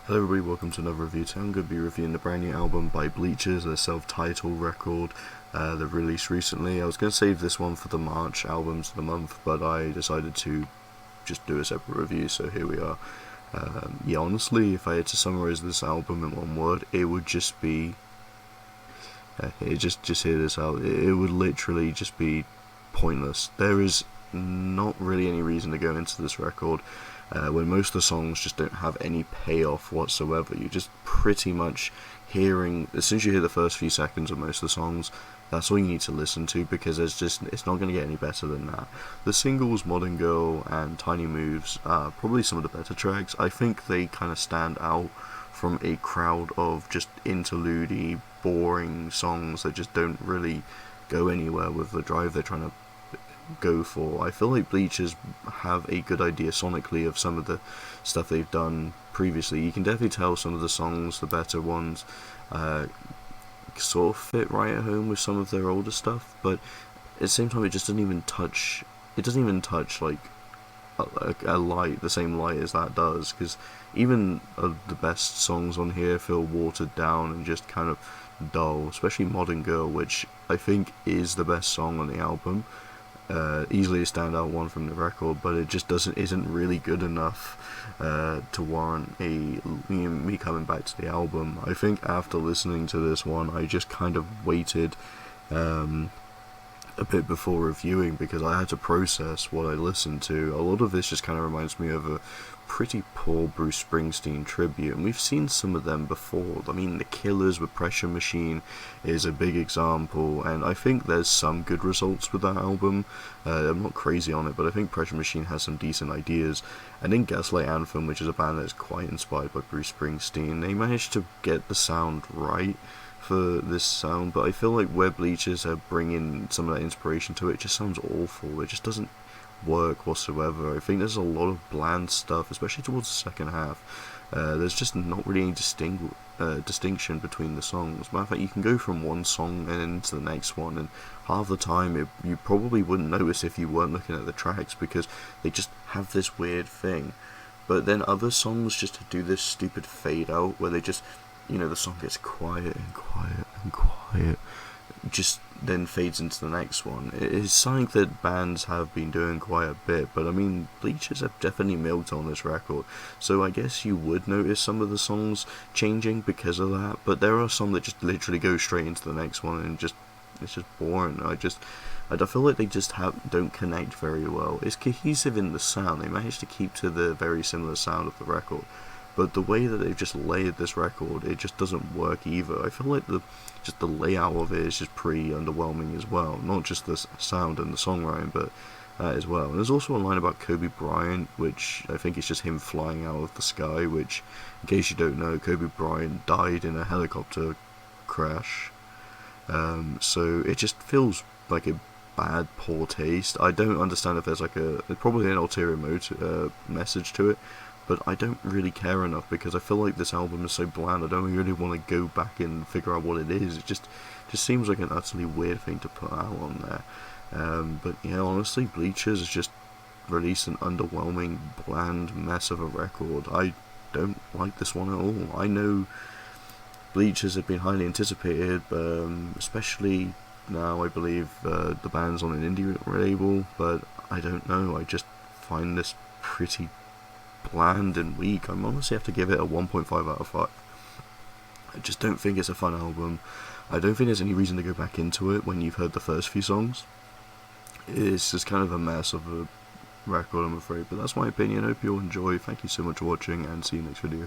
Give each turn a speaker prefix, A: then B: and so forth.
A: Hello everybody, welcome to another review. Today I'm going to be reviewing the brand new album by Bleachers, their self-titled record they've released recently. I was going to save this one for the March albums of the month, but I decided to just do a separate review, so here we are. Yeah, honestly, if I had to summarize this album in one word, it would just be... just hear this out. It would literally just be pointless. There is not really any reason to go into this record when most of the songs just don't have any payoff whatsoever. You're just pretty much hearing, as soon as you hear the first few seconds of most of the songs, that's all you need to listen to, because it's not going to get any better than that. The singles Modern Girl and Tiny Moves are probably some of the better tracks. I think they kind of stand out from a crowd of just interlude-y, boring songs that just don't really go anywhere with the drive they're trying to go for. I feel like Bleachers have a good idea sonically of some of the stuff they've done previously. You can definitely tell some of the songs, the better ones, sort of fit right at home with some of their older stuff, but at the same time it just doesn't even touch. It doesn't even touch like a light, the same light as that does, because even the best songs on here feel watered down and just kind of dull, especially Modern Girl, which I think is the best song on the album. Easily a standout one from the record, but it just isn't really good enough to warrant me coming back to the album. I think after listening to this one, I just kind of waited a bit before reviewing, because I had to process what I listened to. A lot of this just kind of reminds me of a pretty poor Bruce Springsteen tribute, and we've seen some of them before. I mean, The Killers with Pressure Machine is a big example, and I think there's some good results with that album. I'm not crazy on it, but I think Pressure Machine has some decent ideas. And in Gaslight Anthem, which is a band that's quite inspired by Bruce Springsteen, they managed to get the sound right for this sound, but I feel like where Bleachers are bringing some of that inspiration to it, it just sounds awful. It just doesn't work whatsoever. I think there's a lot of bland stuff, especially towards the second half. There's just not really any distinction between the songs. Matter of fact, you can go from one song and into the next one, and half the time you probably wouldn't notice if you weren't looking at the tracks, because they just have this weird thing. But then other songs just do this stupid fade out where they just, the song gets quiet and quiet and quiet, just then fades into the next one. It's something that bands have been doing quite a bit, but I mean, Bleachers have definitely milked on this record, so I guess you would notice some of the songs changing because of that, but there are some that just literally go straight into the next one, and it's just boring. I feel like they just don't connect very well. It's cohesive in the sound. They managed to keep to the very similar sound of the record, but the way that they've just layered this record, it just doesn't work either. I feel like the layout of it is just pretty underwhelming as well. Not just the sound and the songwriting, but that as well. And there's also a line about Kobe Bryant, which I think is just him flying out of the sky, which, in case you don't know, Kobe Bryant died in a helicopter crash. So it just feels like a bad, poor taste. I don't understand if there's probably an ulterior message to it, but I don't really care enough, because I feel like this album is so bland. I don't really want to go back and figure out what it is. It just seems like an utterly weird thing to put out on there. But yeah, honestly, Bleachers has just released an underwhelming, bland mess of a record. I don't like this one at all. I know Bleachers have been highly anticipated, especially now. I believe the band's on an indie label, but I don't know. I just find this pretty bland and weak. I honestly have to give it a 1.5 out of 5. I just don't think it's a fun album. I don't think there's any reason to go back into it when you've heard the first few songs. It's just kind of a mess of a record, I'm afraid, but that's my opinion. I hope you all enjoy. Thank you so much for watching, and see you next video.